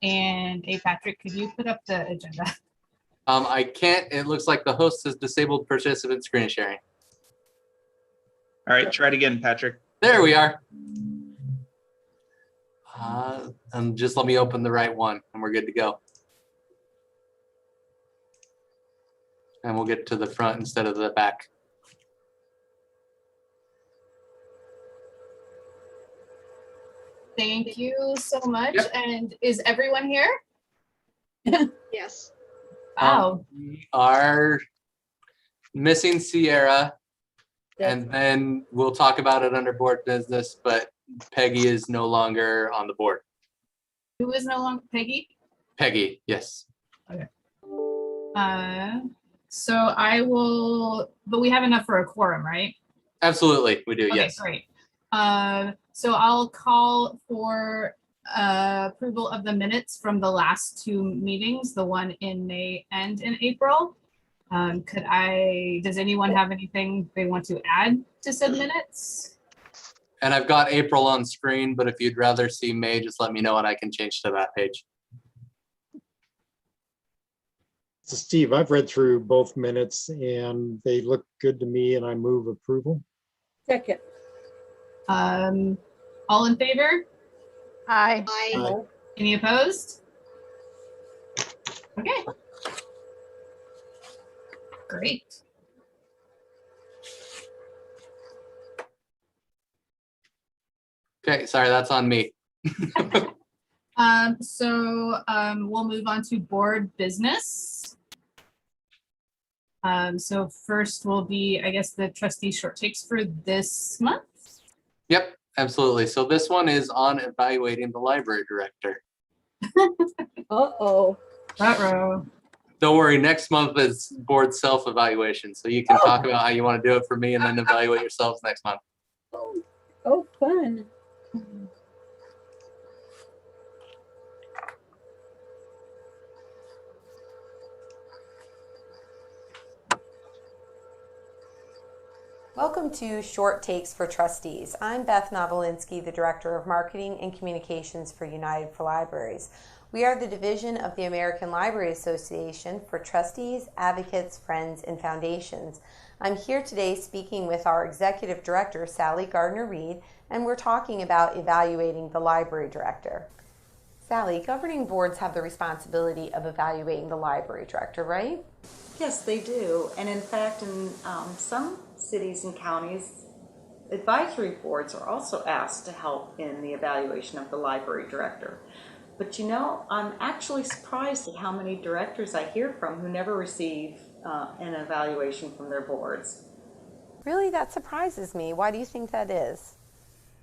And hey, Patrick, could you put up the agenda? I can't. It looks like the host has disabled participant screen sharing. All right, try it again, Patrick. There we are. And just let me open the right one and we're good to go. And we'll get to the front instead of the back. Thank you so much. Yep. And is everyone here? Yes. Wow. We are missing Sierra, and then we'll talk about it under board business, but Peggy is no longer on the board. Who is no longer Peggy? Peggy, yes. So I will, but we have enough for a quorum, right? Absolutely, we do, Okay, yes. great. So I'll call for approval of the minutes from the last two meetings, the one in May and in April. Does anyone have anything they want to add to said minutes? And I've got April on screen, but if you'd rather see May, just let me know and I can change to that page. So Steve, I've read through both minutes and they look good to me and I move approval. Second. All in favor? Aye. Aye. Any opposed? Okay. Great. Okay, sorry, that's on me. We'll move on to board business. So first will be, I guess, the trustee short takes for this month. Yep, absolutely. So this one is on evaluating the library director. Uh-oh. Ruh-roh. Don't worry, next month is board self-evaluation. So you can talk about how you want to do it for me and then evaluate yourselves next month. Oh, fun. Welcome to Short Takes for Trustees. I'm Beth Novolinsky, the Director of Marketing and Communications for United for Libraries. We are the division of the American Library Association for trustees, advocates, friends, and foundations. I'm here today speaking with our Executive Director, Sally Gardner-Reed, and we're talking about evaluating the library director. Sally, governing boards have the responsibility of evaluating the library director, right? Yes, they do. And in fact, in some cities and counties, advisory boards are also asked to help in the evaluation of the library director. But you know, I'm actually surprised at how many directors I hear from who never receive an evaluation from their boards. Really, that surprises me. Why do you think that is?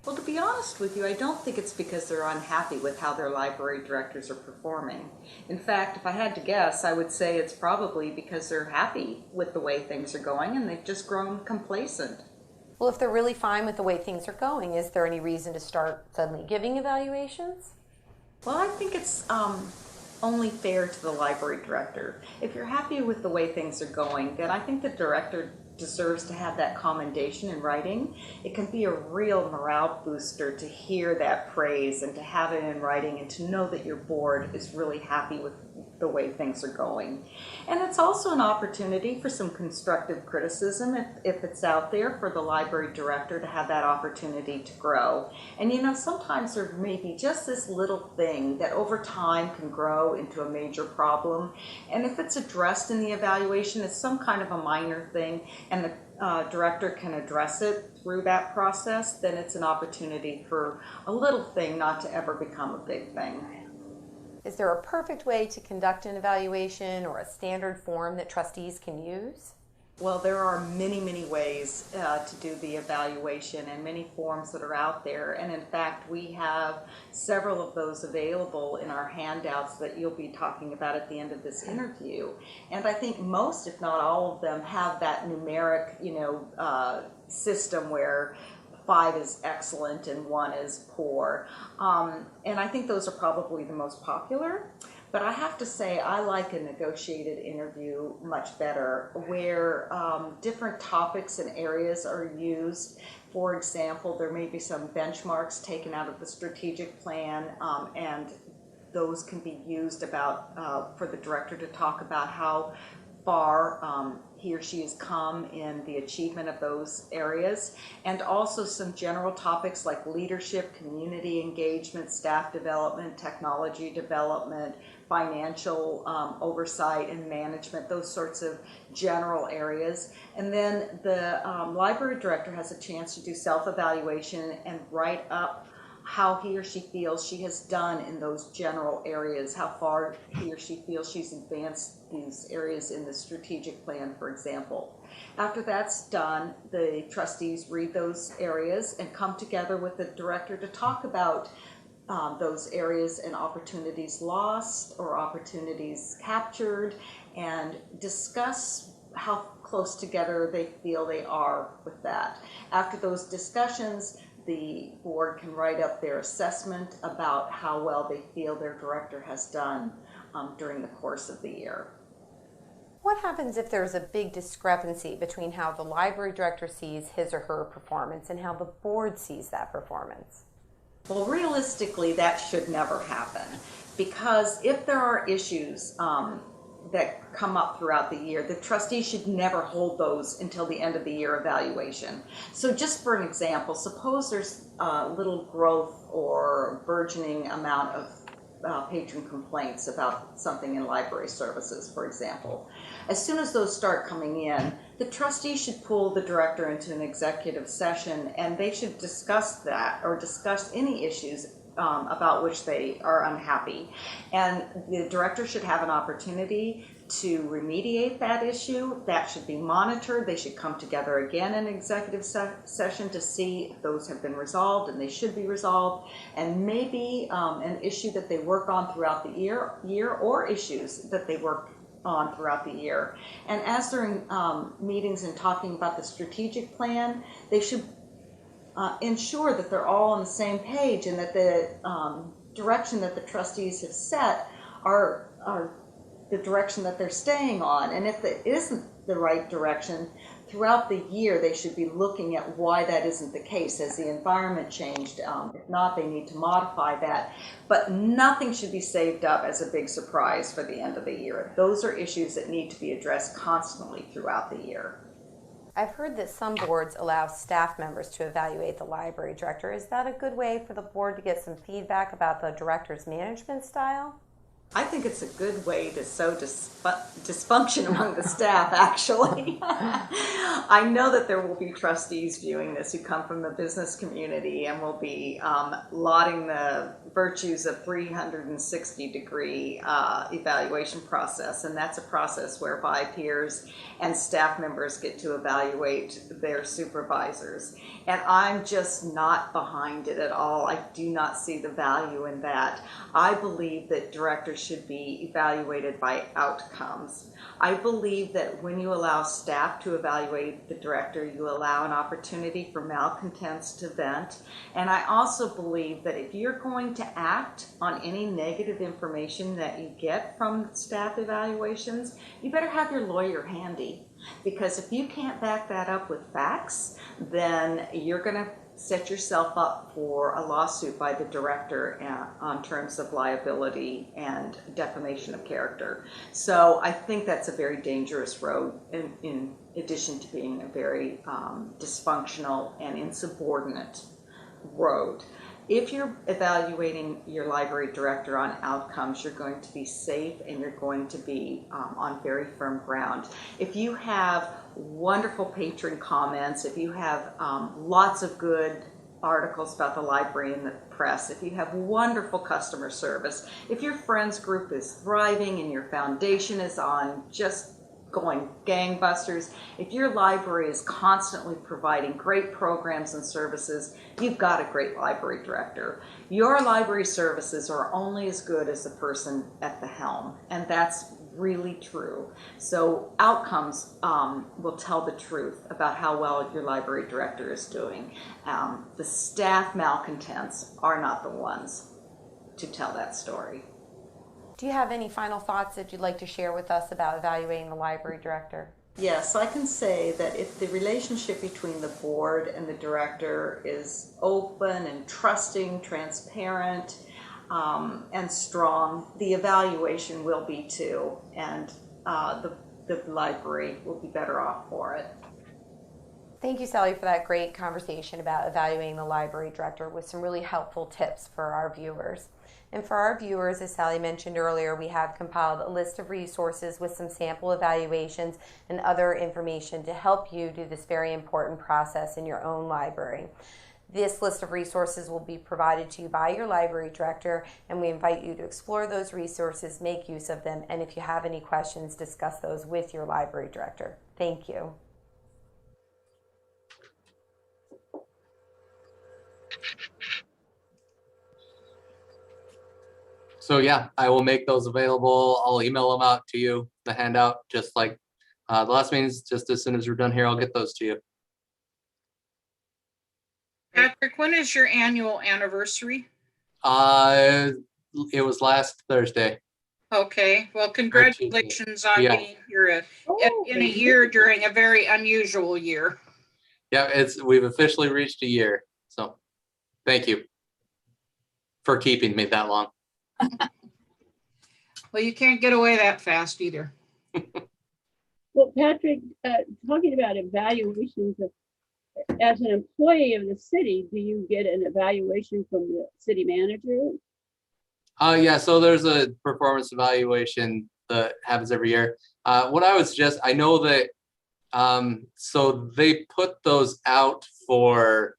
Well, to be honest with you, I don't think it's because they're unhappy with how their library directors are performing. In fact, if I had to guess, I would say it's probably because they're happy with the way things are going and they've just grown complacent. Well, if they're really fine with the way things are going, is there any reason to start suddenly giving evaluations? Well, I think it's only fair to the library director. If you're happy with the way things are going, then I think the director deserves to have that commendation in writing. It can be a real morale booster to hear that praise and to have it in writing and to know that your board is really happy with the way things are going. And it's also an opportunity for some constructive criticism if it's out there for the library director to have that opportunity to grow. And you know, sometimes there may be just this little thing that over time can grow into a major problem. And if it's addressed in the evaluation, it's some kind of a minor thing and the director can address it through that process, then it's an opportunity for a little thing not to ever become a big thing. Is there a perfect way to conduct an evaluation or a standard form that trustees can use? Well, there are many, many ways to do the evaluation and many forms that are out there. And in fact, we have several of those available in our handouts that you'll be talking about at the end of this interview. And I think most, if not all of them, have that numeric, system where 5 is excellent and 1 is poor. And I think those are probably the most popular. But I have to say, I like a negotiated interview much better, where different topics and areas are used. For example, there may be some benchmarks taken out of the strategic plan and those can be used about for the director to talk about how far he or she has come in the achievement of those areas, and also some general topics like leadership, community engagement, staff development, technology development, financial oversight and management, those sorts of general areas. And then the library director has a chance to do self-evaluation and write up how he or she feels she has done in those general areas, how far he or she feels she's advanced these areas in the strategic plan, for example. After that's done, the trustees read those areas and come together with the director to talk about those areas and opportunities lost or opportunities captured, and discuss how close together they feel they are with that. After those discussions, the board can write up their assessment about how well they feel their director has done during the course of the year. What happens if there's a big discrepancy between how the library director sees his or her performance and how the board sees that performance? Well, realistically, that should never happen, because if there are issues that come up throughout the year, the trustee should never hold those until the end of the year evaluation. So just for an example, suppose there's little growth or burgeoning amount of patron complaints about something in library services, for example. As soon as those start coming in, the trustee should pull the director into an executive session, and they should discuss that or discuss any issues about which they are unhappy. And the director should have an opportunity to remediate that issue. That should be monitored. They should come together again in executive session to see if those have been resolved, and they should be resolved. And maybe an issue that they work on throughout the year or issues that they work on throughout the year. And as they're in meetings and talking about the strategic plan, they should ensure that they're all on the same page, and that the direction that the trustees have set are the direction that they're staying on. And if it isn't the right direction, throughout the year they should be looking at why that isn't the case. Has the environment changed? If not, they need to modify that. But nothing should be saved up as a big surprise for the end of the year. Those are issues that need to be addressed constantly throughout the year. I've heard that some boards allow staff members to evaluate the library director. Is that a good way for the board to get some feedback about the director's management style? I think it's a good way to sow dysfunction among the staff, actually. I know that there will be trustees viewing this who come from the business community and will be lauding the virtues of 360-degree evaluation process. And that's a process whereby peers and staff members get to evaluate their supervisors. And I'm just not behind it at all. I do not see the value in that. I believe that directors should be evaluated by outcomes. I believe that when you allow staff to evaluate the director, you allow an opportunity for malcontents to vent. And I also believe that if you're going to act on any negative information that you get from staff evaluations, you better have your lawyer handy. Because if you can't back that up with facts, then you're going to set yourself up for a lawsuit by the director on terms of liability and defamation of character. So I think that's a very dangerous road, in addition to being a very dysfunctional and insubordinate road. If you're evaluating your library director on outcomes, you're going to be safe and you're going to be on very firm ground. If you have wonderful patron comments, if you have lots of good articles about the library in the press, if you have wonderful customer service, if your friends group is thriving and your foundation is on just going gangbusters, if your library is constantly providing great programs and services, you've got a great library director. Your library services are only as good as the person at the helm, and that's really true. So outcomes will tell the truth about how well your library director is doing. The staff malcontents are not the ones to tell that story. Do you have any final thoughts that you'd like to share with us about evaluating the library director? Yes, I can say that if the relationship between the board and the director is open and trusting, transparent, and strong, the evaluation will be too, and the library will be better off for it. Thank you, Sally, for that great conversation about evaluating the library director with some really helpful tips for our viewers. And for our viewers, as Sally mentioned earlier, we have compiled a list of resources with some sample evaluations and other information to help you do this very important process in your own library. This list of resources will be provided to you by your library director, and we invite you to explore those resources, make use of them, and if you have any questions, discuss those with your library director. Thank you. So yeah, I will make those available. I'll email them out to you, the handout, just like the last meetings. Just as soon as we're done here, I'll get those to you. Patrick, when is your annual anniversary? It was last Thursday. Okay, well, congratulations on Yeah. getting here Oh, in a year during a very unusual year. Yeah, we've officially reached a year. So thank you for keeping me that long. Well, you can't get away that fast either. well, Patrick, talking about evaluations as an employee of the city, do you get an evaluation from the city manager? Yeah, so there's a performance evaluation that happens every year. What I would suggest, I know that, so they put those out for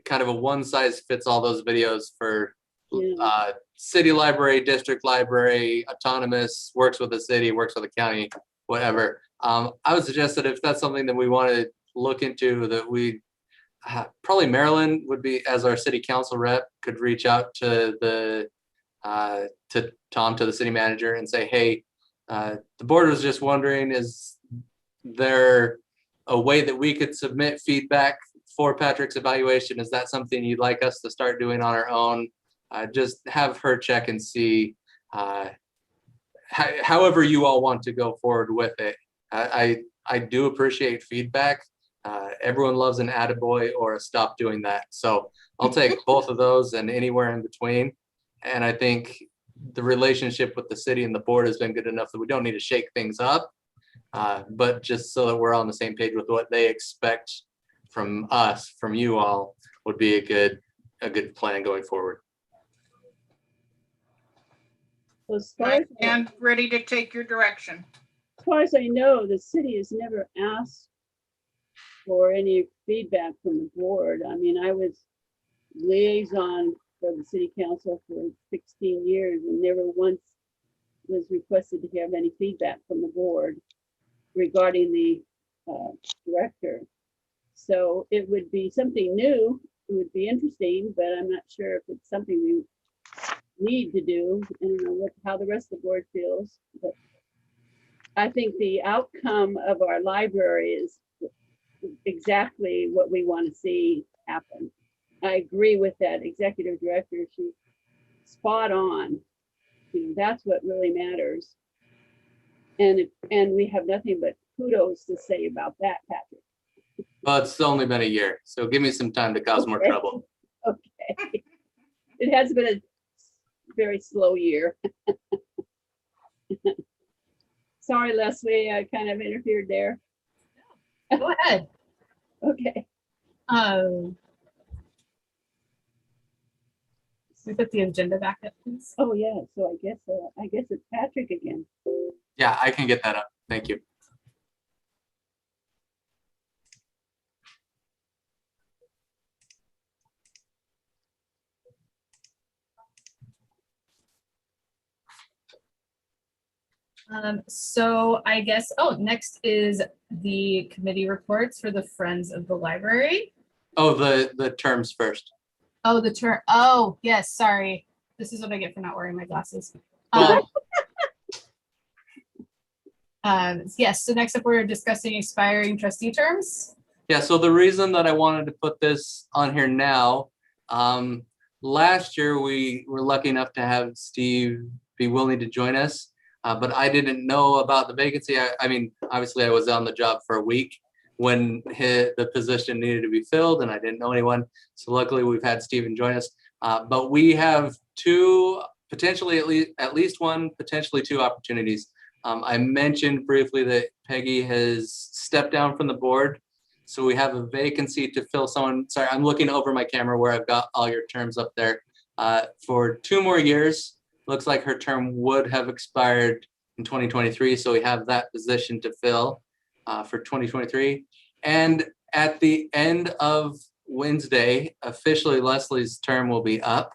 kind of a one size fits all those videos for Yeah. city library, district library, autonomous, works with the city, works with the county, whatever. I would suggest that if that's something that we want to look into, that we probably Marilyn would be, as our city council rep, could reach out to to Tom, to the city manager, and say, hey, the board was just wondering, is there a way that we could submit feedback for Patrick's evaluation? Is that something you'd like us to start doing on our own? Just have her check and see however you all want to go forward with it. I do appreciate feedback. Everyone loves an attaboy or a stop doing that. So I'll take both of those and anywhere in between. And I think the relationship with the city and the board has been good enough that we don't need to shake things up, but just so that we're on the same page with what they expect from us, from you all, would be a good plan going forward. Well, as And ready to take your direction. far as I know, the city has never asked for any feedback from the board. I mean, I was liaison for the city council for 16 years and never once was requested to have any feedback from the board regarding the director. So it would be something new. It would be interesting, but I'm not sure if it's something we need to do. I don't know how the rest of the board feels, but I think the outcome of our library is exactly what we want to see happen. I agree with that executive director. She's spot on. You know, that's what really matters. And we have nothing but kudos to say about that, Patrick. Well, it's only been a year, so give me some time to cause more Okay. trouble. Okay. It has been a very slow year. Sorry, Leslie, I kind of interfered there. Go ahead. Okay. We put the agenda back up, please. Oh, yeah. So I guess it's Patrick again. Yeah, I can get that up. Thank you. So I guess, next is the committee reports for the Friends of the Library. Oh, the terms first. Oh, the term. Oh, yes, sorry. This is what I get for not wearing my glasses. Well, Yes, so next up, we're discussing expiring trustee terms. yeah, so the reason that I wanted to put this on here now, last year we were lucky enough to have Steve be willing to join us, but I didn't know about the vacancy. I mean, obviously I was on the job for a week when the position needed to be filled and I didn't know anyone. So luckily we've had Steven join us. But we have two, potentially at least one, potentially two opportunities. I mentioned briefly that Peggy has stepped down from the board. So we have a vacancy to fill someone. Sorry, I'm looking over my camera where I've got all your terms up there. For 2 more years, looks like her term would have expired in 2023. So we have that position to fill for 2023. And at the end of Wednesday, officially Leslie's term will be up.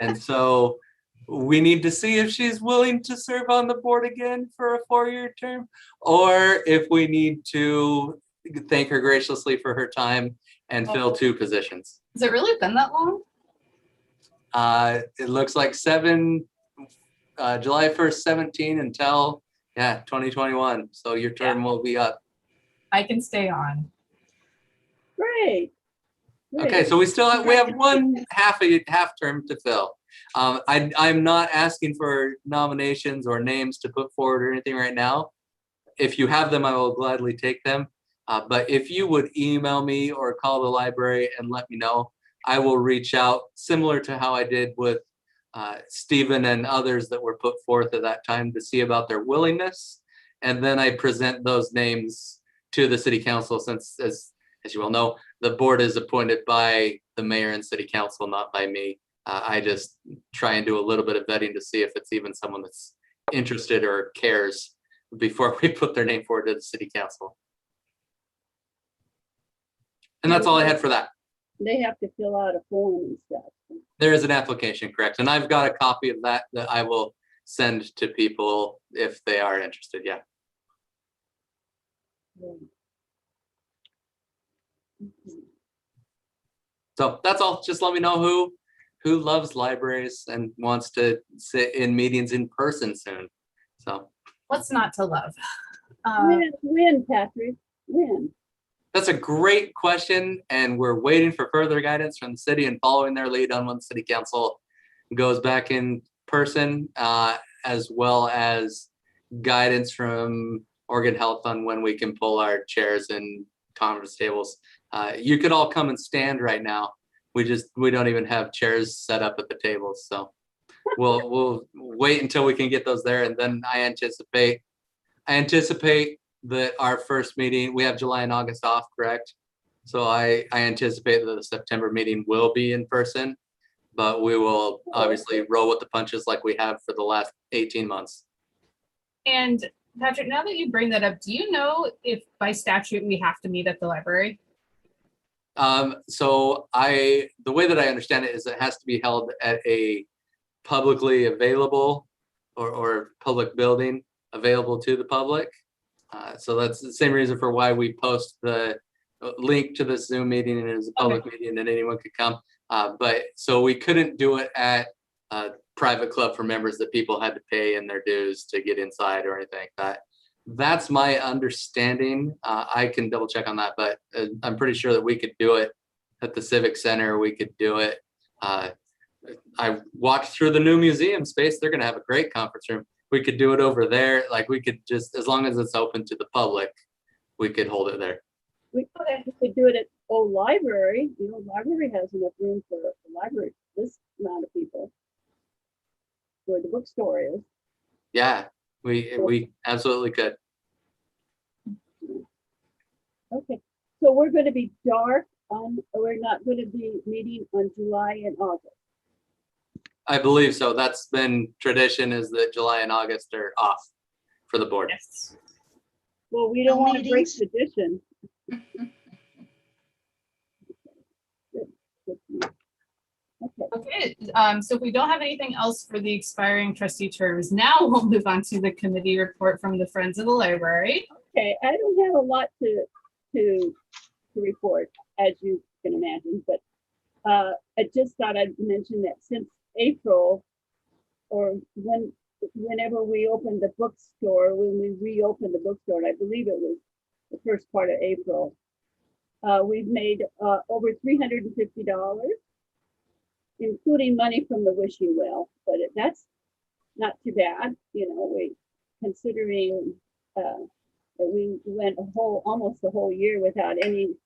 And so we need to see if she's willing to serve on the board again for a 4-year term, or if we need to thank her graciously for her time and fill 2 positions. Has it really been that long? It looks like July 1st, 17 until 2021. So your term will be up. I can stay on. Great. Okay, so we have one half term to fill. I'm not asking for nominations or names to put forward or anything right now. If you have them, I will gladly take them. But if you would email me or call the library and let me know, I will reach out, similar to how I did with Stephen and others that were put forth at that time, to see about their willingness. And then I present those names to the city council, since as you well know, the board is appointed by the mayor and city council, not by me. I just try and do a little bit of vetting to see if it's even someone that's interested or cares before we put their name forward to the city council. And that's all I had for that. They have to fill out a form and stuff. There is an application, correct? And I've got a copy of that I will send to people if they are interested. Yeah. So that's all. Just let me know who loves libraries and wants to sit in meetings in person soon. So What's not to love? When, Patrick? When? that's a great question, and we're waiting for further guidance from the city and following their lead on when the city council goes back in person, as well as guidance from Oregon Health on when we can pull our chairs and conference tables. You could all come and stand right now. We don't even have chairs set up at the tables. So we'll wait until we can get those there. And then I anticipate that our first meeting, we have July and August off, correct? So I anticipate that the September meeting will be in person, but we will obviously roll with the punches like we have for the last 18 months. And Patrick, now that you bring that up, do you know if by statute we have to meet at the library? So the way that I understand it is it has to be held at a publicly available or public building available to the public. So that's the same reason for why we post the link to this Zoom meeting, and it is a public meeting and anyone could come. But so we couldn't do it at a private club for members that people had to pay in their dues to get inside or anything like that. That's my understanding. I can double check on that, but I'm pretty sure that we could do it at the Civic Center. We could do it. I walked through the new museum space. They're going to have a great conference room. We could do it over there. Like we could just, as long as it's open to the public, we could hold it there. We could do it at old library. The old library has enough room for the library, this amount of people. Where the bookstore is. Yeah, we absolutely could. Okay, so we're going to be dark on, we're not going to be meeting on July and August. I believe so. That's been tradition, is that July and August are off for the board. Yes. Well, we don't No want to break meetings? tradition. Okay, so if we don't have anything else for the expiring trustee terms, now we'll move on to the committee report from the Friends of the Library. Okay, I don't have a lot to report, as you can imagine, but I just thought I'd mention that since April, or whenever we opened the bookstore, when we reopened the bookstore, and I believe it was the first part of April, we've made over $350, including money from the Wishing Well, but that's not too bad, you know, considering that we went almost a whole year without any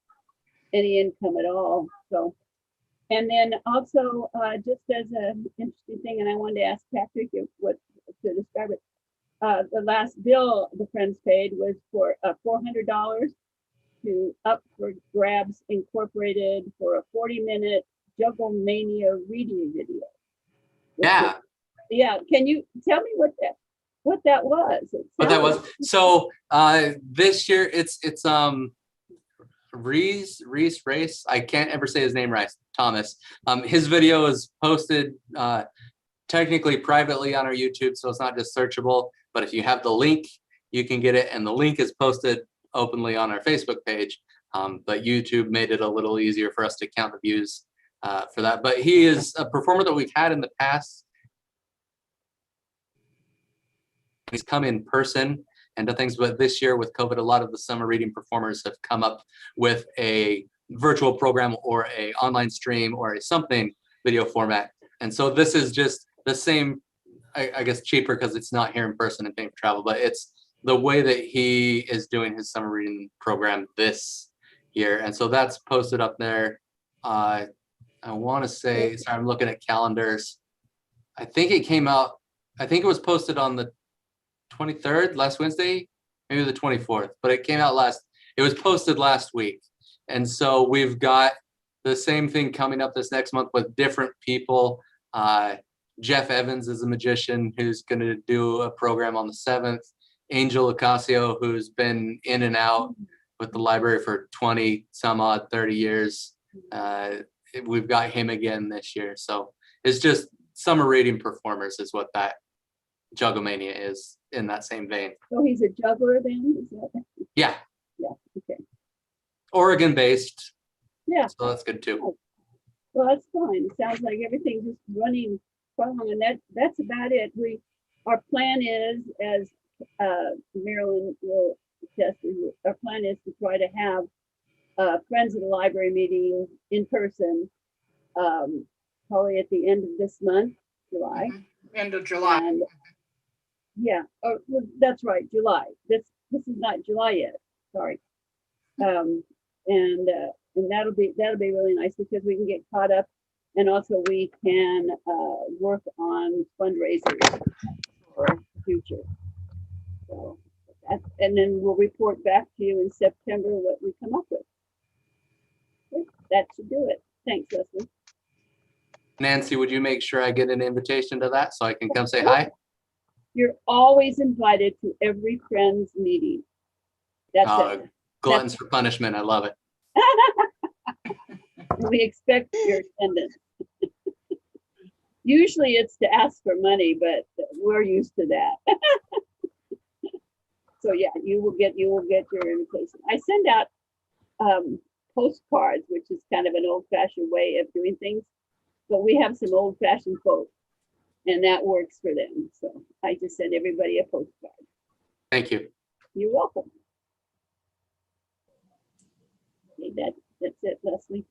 income at all. So, And then also, just as an interesting thing, and I wanted to ask Patrick what to describe it. The last bill the Friends paid was for $400 to Up for Grabs Incorporated for a 40-minute Juggle Mania reading video. Yeah. Yeah, can you tell me what that was? What that was. So this year it's Reese Race. I can't ever say his name right. Thomas. His video is posted technically privately on our YouTube, so it's not just searchable. But if you have the link, you can get it, and the link is posted openly on our Facebook page. But YouTube made it a little easier for us to count the views for that. But he is a performer that we've had in the past. He's come in person and done things, but this year with COVID, a lot of the summer reading performers have come up with a virtual program or a online stream or a something video format. And so this is just the same, I guess cheaper because it's not here in person and paying for travel, but it's the way that he is doing his summer reading program this year. And so that's posted up there. I want to say, sorry, I'm looking at calendars. I think it came out, I think it was posted on the 23rd, last Wednesday, maybe the 24th, but it came out it was posted last week. And so we've got the same thing coming up this next month with different people. Jeff Evans is a magician who's going to do a program on the 7th. Angel Ocasio, who's been in and out with the library for 20 some odd 30 years. We've got him again this year. So it's just summer reading performers is what that Jugglemania is in that same vein. So he's a juggler then? Is that? Yeah. Yeah, okay. Oregon based. Yeah. So that's good too. Well, that's fine. It sounds like everything's just running strong, and that's about it. Our plan is, as Marilyn will attest, our plan is to try to have Friends of the Library meeting in person, probably at the end of this month, July. End of July. And yeah, well, that's right, July. This is not July yet. Sorry. And that'll be really nice because we can get caught up, and also we can work on fundraisers for the future. So and then we'll report back to you in September what we come up with. Okay, that should do it. Thanks, Leslie. Nancy, would you make sure I get an invitation to that so I can come say hi? You're always invited to every Friends meeting. That's it. Gluttons for punishment. I love it. We expect your attendance. Usually it's to ask for money, but we're used to that. So yeah, you will get your invitation. I send out postcards, which is kind of an old-fashioned way of doing things, but we have some old-fashioned folks, and that works for them. So I just send everybody a postcard. Thank you. You're welcome. Okay, that's it, Leslie.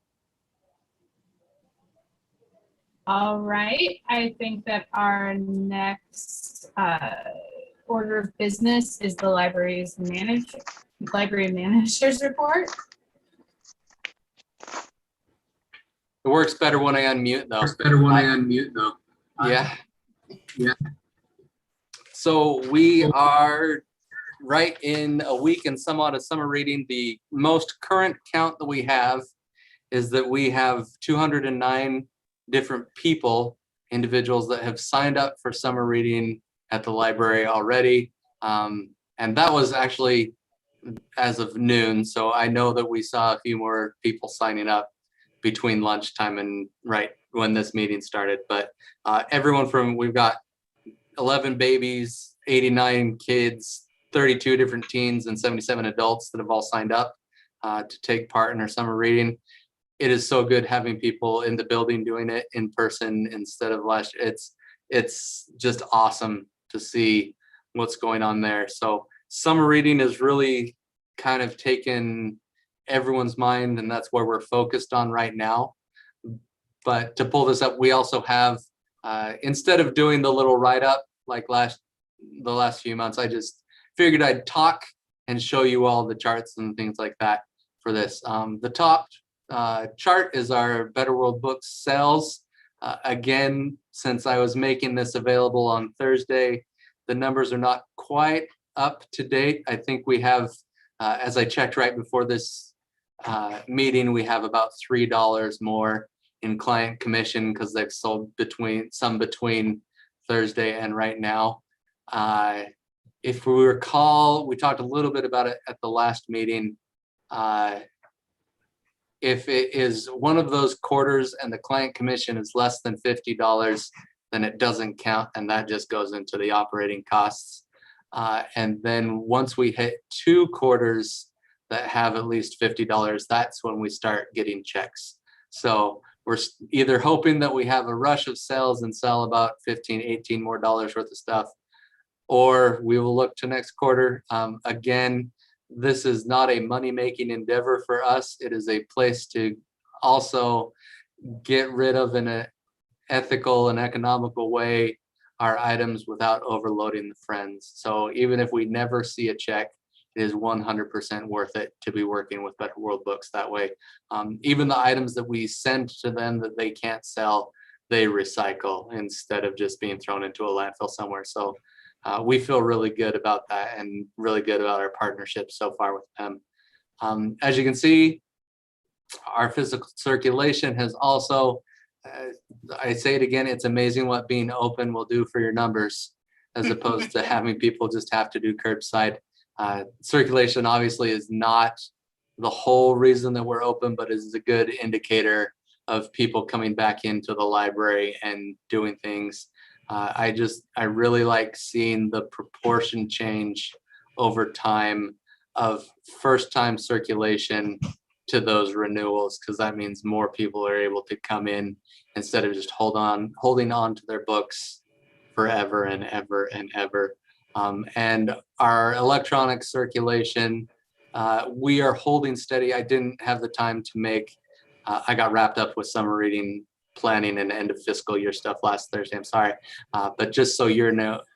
All right, I think that our next order of business is the library manager's report. It works better when I unmute though. Yeah. Yeah. So we are right in a week and somewhat of summer reading. The most current count that we have is that we have 209 different individuals that have signed up for summer reading at the library already. And that was actually as of noon. So I know that we saw a few more people signing up between lunchtime and right when this meeting started. But we've got 11 babies, 89 kids, 32 different teens, and 77 adults that have all signed up to take part in our summer reading. It is so good having people in the building doing it in person instead of last year. It's just awesome to see what's going on there. So summer reading is really kind of taken everyone's mind, and that's where we're focused on right now. But to pull this up, we also have, instead of doing the little write-up like the last few months, I just figured I'd talk and show you all the charts and things like that for this. The top chart is our Better World Books sales. Again, since I was making this available on Thursday, the numbers are not quite up to date. I think we have, as I checked right before this meeting, we have about $3 more in client commission because they've sold between Thursday and right now. If we recall, we talked a little bit about it at the last meeting. If it is one of those quarters and the client commission is less than $50, then it doesn't count, and that just goes into the operating costs. And then once we hit 2 quarters that have at least $50, that's when we start getting checks. So we're either hoping that we have a rush of sales and sell about 15, 18 more dollars worth of stuff, or we will look to next quarter. Again, this is not a money-making endeavor for us. It is a place to also get rid of in an ethical and economical way our items without overloading the friends. So even if we never see a check, it is 100% worth it to be working with Better World Books that way. Even the items that we send to them that they can't sell, they recycle instead of just being thrown into a landfill somewhere. So we feel really good about that and really good about our partnership so far with them. As you can see, our physical circulation has also, I say it again, it's amazing what being open will do for your numbers, as opposed to having people just have to do curbside. Circulation obviously is not the whole reason that we're open, but is a good indicator of people coming back into the library and doing things. I really like seeing the proportion change over time of first time circulation to those renewals, because that means more people are able to come in instead of just holding on to their books forever and ever and ever. And our electronic circulation, we are holding steady. I didn't have the time to make, I got wrapped up with summer reading planning and end of fiscal year stuff last Thursday. I'm sorry. But just so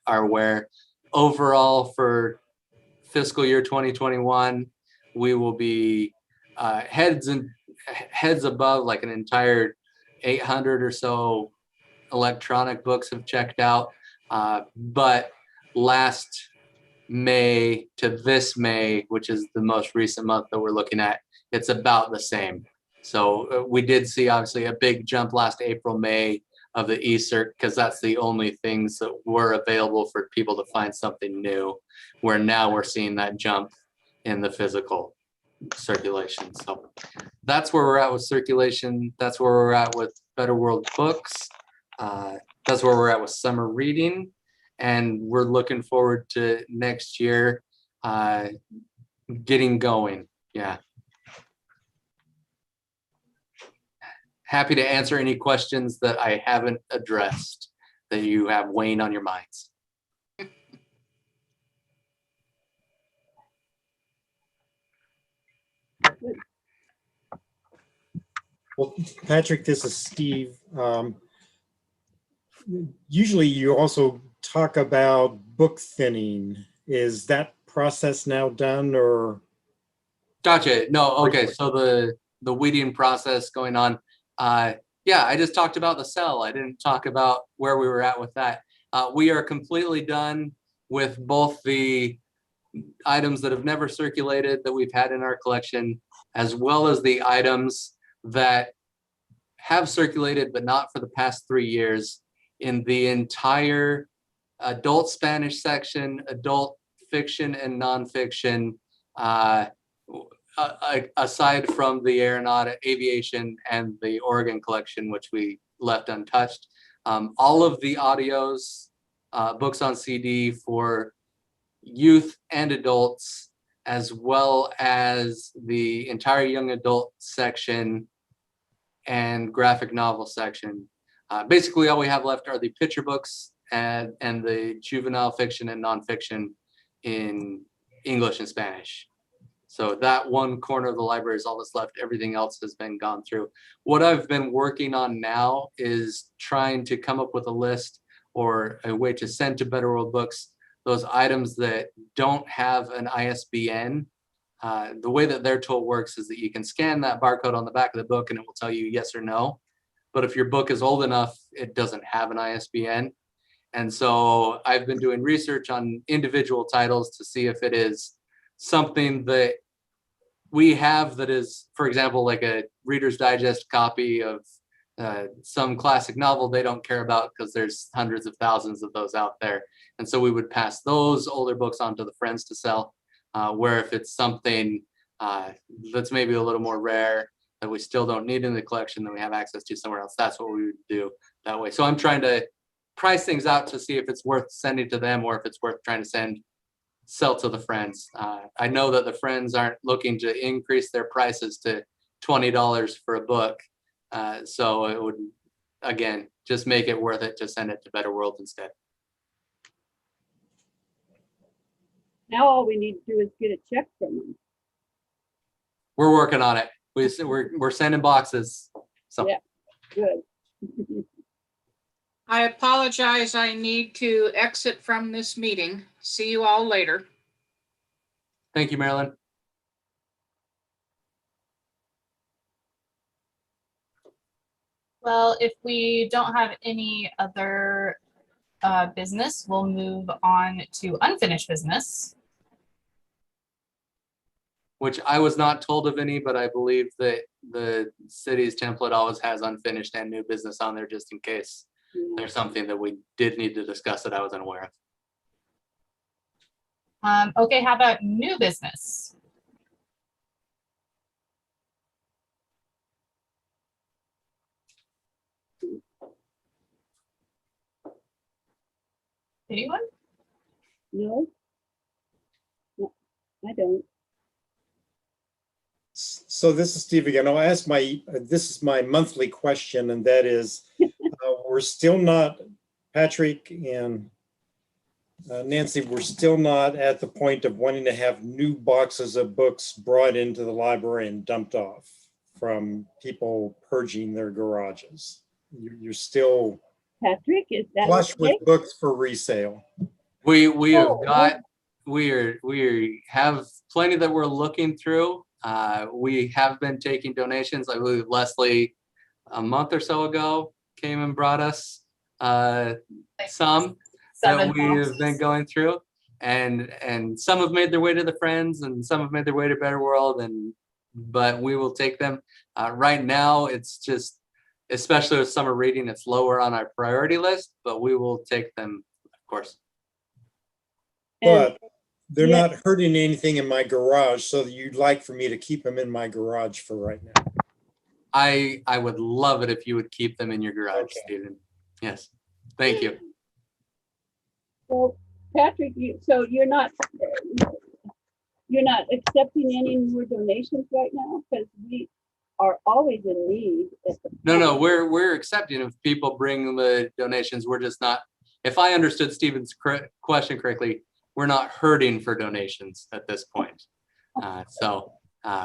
are aware, overall for fiscal year 2021, we will be heads above, like an entire 800 or so electronic books have checked out. But last May to this May, which is the most recent month that we're looking at, it's about the same. So we did see obviously a big jump last April, May of the eCirc, because that's the only things that were available for people to find something new, where now we're seeing that jump in the physical circulation. So that's where we're at with circulation. That's where we're at with Better World Books. That's where we're at with summer reading. And we're looking forward to next year getting going. Yeah. Happy to answer any questions that I haven't addressed that you have weighing on your minds. Well, Patrick, this is Steve. Usually you also talk about book thinning. Is that process now done, or? Gotcha. No, okay. So the weeding process going on. Yeah, I just talked about the cell. I didn't talk about where we were at with that. We are completely done with both the items that have never circulated that we've had in our collection, as well as the items that have circulated, but not for the past 3 years, in the entire adult Spanish section, adult fiction and nonfiction, aside from the aviation and the Oregon collection, which we left untouched. All of the audios, books on CD for youth and adults, as well as the entire young adult section and graphic novel section. Basically, all we have left are the picture books and the juvenile fiction and nonfiction in English and Spanish. So that one corner of the library is all that's left. Everything else has been gone through. What I've been working on now is trying to come up with a list or a way to send to Better World Books those items that don't have an ISBN The way that their tool works is that you can scan that barcode on the back of the book and it will tell you yes or no. But if your book is old enough, it doesn't have an ISBN. And so I've been doing research on individual titles to see if it is something that we have that is, for example, like a Reader's Digest copy of some classic novel they don't care about because there's hundreds of thousands of those out there. And so we would pass those older books on to the friends to sell. Where if it's something that's maybe a little more rare that we still don't need in the collection that we have access to somewhere else, that's what we would do that way. So I'm trying to price things out to see if it's worth sending to them or if it's worth trying to sell to the friends. I know that the friends aren't looking to increase their prices to $20 for a book. So it would, again, just make it worth it to send it to Better World instead. Now all we need to do is get a check from them. We're working on it. We're sending boxes. So Yeah. Good. I apologize. I need to exit from this meeting. See you all later. thank you, Marilyn. Well, if we don't have any other business, we'll move on to unfinished business. Which I was not told of any, but I believe that the city's template always has unfinished and new business on there just in case there's something that we did need to discuss that I wasn't aware of. Okay, how about new business? Anyone? No? No, I don't. So this is Steve again. I'll ask this is my monthly question, and that is, we're still not, Patrick and Nancy, we're still not at the point of wanting to have new boxes of books brought into the library and dumped off from people purging their garages. You're still Patrick, is that flush okay? with books for resale. We have Oh, got, we have plenty that we're looking through. We have been taking donations. I believe Leslie, a month or so ago, came and brought us some that we have been going through, and some have made their way to the friends, and some have made their way to Better World, but we will take them. Right now, it's just, especially with summer reading, it's lower on our priority list, but we will take them, of course. But they're Yeah. not hurting anything in my garage, so that you'd like for me to keep them in my garage for right now. I would love it if you would keep them in your garage, Okay. Stephen. Yes, thank you. Well, Patrick, so you're not accepting any more donations right now? Because we are always in need. No, we're accepting if people bring the donations. We're just not, if I understood Stephen's question correctly, we're not hurting for donations at this point. So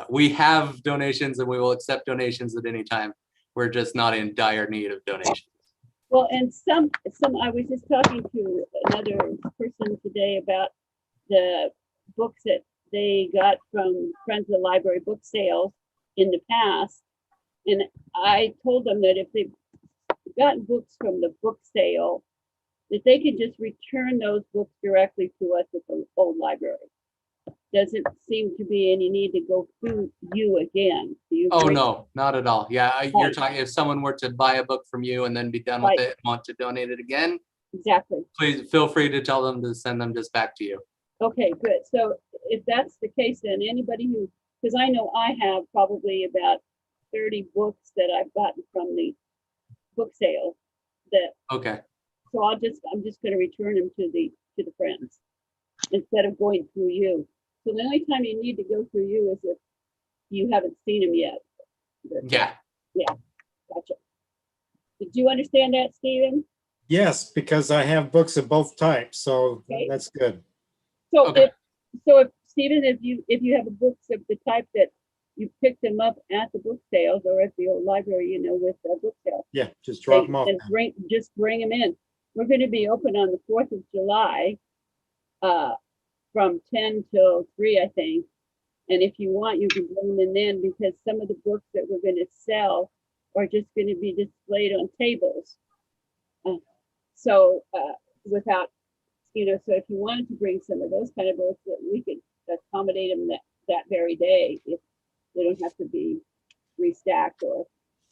we have donations and we will accept donations at any time. We're just not in dire need of donations. Well, and I was just talking to another person today about the books that they got from Friends of the Library book sales in the past. And I told them that if they've gotten books from the book sale, that they could just return those books directly to us at the old library. Doesn't seem to be any need to go through you again. Do you Oh, agree? no, not at all. Yeah, you're Right. talking, if someone were to buy a book from you and then be done with Right. it and want to donate it again, Exactly. please feel free to tell them to send them just back to you. Okay, good. So if that's the case, then anybody who, because I know I have probably about 30 books that I've gotten from the book sale that, Okay, so I'm just gonna return them to the friends instead of going through you. So the only time you need to go through you is if you haven't seen them yet. yeah, Gotcha. Did you understand that, Stephen? Yes, because I have books of both types, so Okay. that's good. So Okay. if Stephen, if you have a books of the type that you picked them up at the book sales or at the old library, with the book sale, Yeah, just drop them off. and just bring them in. We're going to be open on the 4th of July, from 10 till 3, I think. And if you want, you can bring them in then, because some of the books that we're gonna sell are just gonna be displayed on tables. So, without, so if you wanted to bring some of those kind of books, that we could accommodate them that very day, if they don't have to be restacked,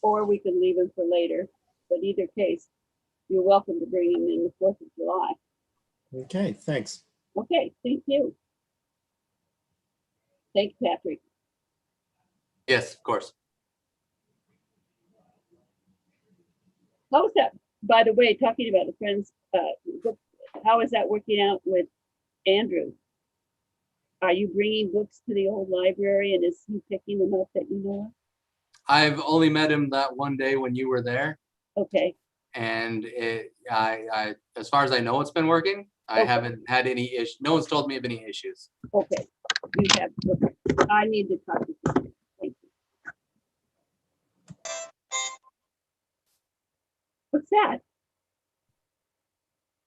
or we can leave them for later. But either case, you're welcome to bring them in the 4th of July. Okay, thanks. Okay, thank you. Thanks, Patrick. Yes, of course. How's that, by the way, talking about the Friends, how is that working out with Andrew? Are you bringing books to the old library, and is he picking them up that you know I've only met him that one day when you were there, of? Okay, and as far as I know, it's been working. I Okay. haven't had any issue. No one's told me of any issues. okay. You have, okay. I need to talk to you. Thank you. What's that?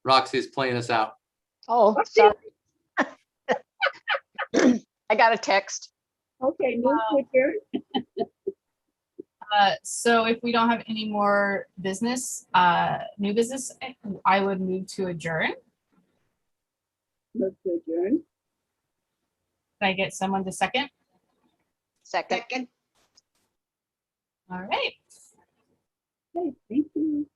Roxy's playing us out. Oh, What's sorry. I got a text. Okay, move to adjourn. So if we don't have any more business, new business, I would move to adjourn. Move to adjourn. Can I get someone to second? Second. All right. Okay, thank you.